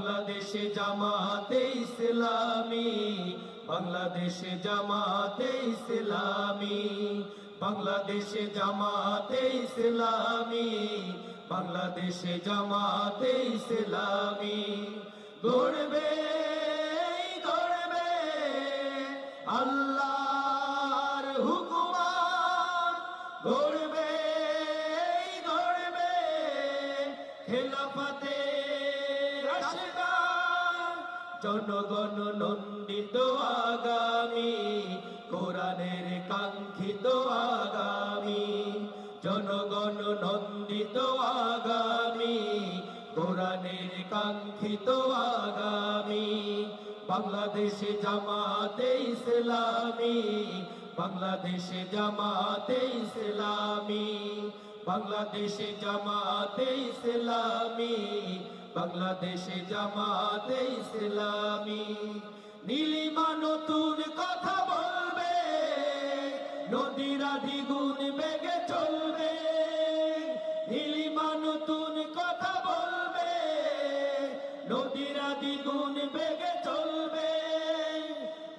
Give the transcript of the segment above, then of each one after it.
বাংলাদেশে জামাতে ইসলামী, বাংলাদেশে জামাতে ইসলামী, বাংলাদেশে জামাতে ইসলামী, বাংলাদেশে জামাতে ইসলামী। গড়বে গড়বে আল্লাহর হুকুমত, গড়বে গড়বে খেলাফতে রাশেদা। জনগণ নন্দিত আগামী, কোরআনের কাঙ্ক্ষিত আগামী, জনগণ নন্দিত আগামী, কোরআনের কাঙ্ক্ষিত আগামী। বাংলাদেশে জামাতে ইসলামী, বাংলাদেশে জামাতে ইসলামী, বাংলাদেশে জামাতে ইসলামী, বাংলাদেশে জামাতে ইসলামী। নীলিমা নতুন কথা বলবে, নদীরা দ্বিগুণ বেগে চলবে। নীলিমা নতুন কথা বলবে, নদীরা দ্বিগুণ বেগে চলবে।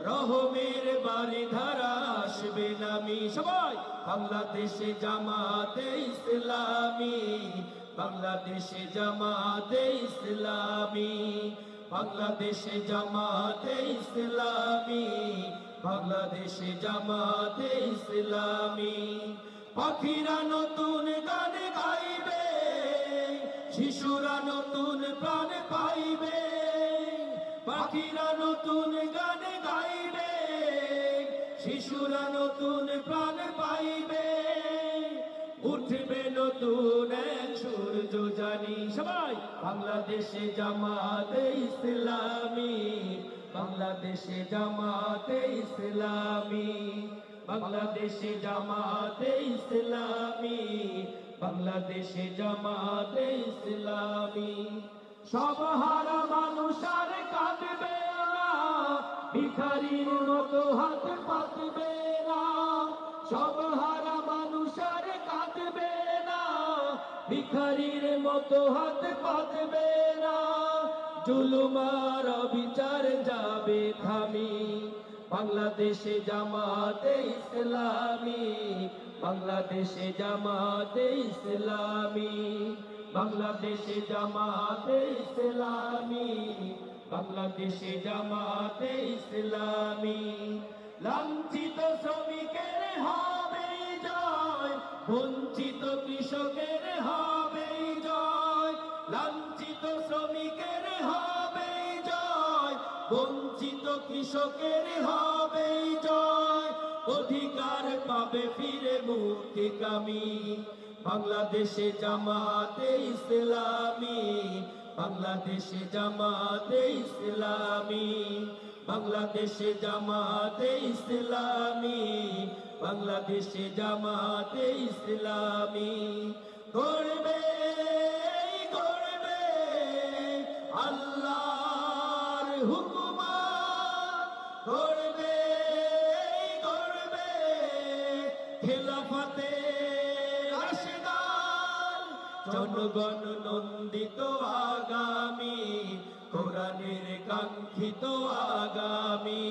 রহমের বাড়ি ধারা আসবে নামি। সবাই বাংলাদেশে জামাতে ইসলামী, বাংলাদেশে জামাতে ইসলামী, বাংলাদেশে জামাতে ইসলামী, বাংলাদেশে জামাতে ইসলামী। পাখিরা নতুন গান গাইবে, শিশুরা নতুন প্রাণ পাইবে। পাখিরা নতুন গান গাইবে, শিশুরা নতুন প্রাণ পাইবে। উঠবে নতুন এক সূর্য জানি। সবাই বাংলাদেশে জামাতে ইসলামী, বাংলাদেশে জামাতে ইসলামী, বাংলাদেশে জামাতে ইসলামী, বাংলাদেশে জামাতে ইসলামী। সব হারা মানুষ আর কাঁদবে না, ভিখারির মতো হাত পাতবে না। সব হারা মানুষ আর কাঁদবে না, ভিখারির মতো হাত পাতবে না। জুলুমার বিচার যাবে থামি, বাংলাদেশে জামাতে ইসলামী, বাংলাদেশে জামাতে ইসলামী, বাংলাদেশে জামাতে ইসলামী, বাংলাদেশে জামাতে ইসলামী। লাঞ্ছিত শ্রমিকের হবে জয়, বঞ্চিত কৃষকের হবে জয়। লাঞ্ছিত শ্রমিকের হবে জয়, বঞ্চিত কৃষকের হবে জয়। অধিকার পাবে ফিরে মুক্তিকামী, বাংলাদেশে জামাতে ইসলামী, বাংলাদেশে জামাতে ইসলামী, বাংলাদেশে জামাতে ইসলামী, বাংলাদেশে জামাতে ইসলামী। গড়বে গড়বে আল্লাহর হুকুমত, গড়বে গড়বে খেলাফতে রাশেদা। জনগণ নন্দিত আগামী, কোরআনের কাঙ্ক্ষিত আগামী,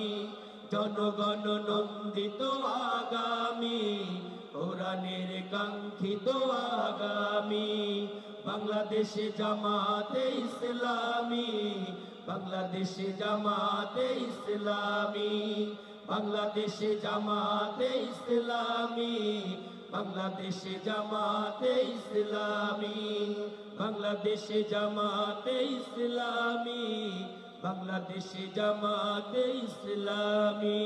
জনগণ নন্দিত আগামী, কোরআনের কাঙ্ক্ষিত আগামী। বাংলাদেশে জামাতে ইসলামী, বাংলাদেশে জামাতে ইসলামী, বাংলাদেশে জামাতে ইসলামী, বাংলাদেশে জামাতে ইসলামী, বাংলাদেশে জামাতে ইসলামী, বাংলাদেশে জামাতে ইসলামী।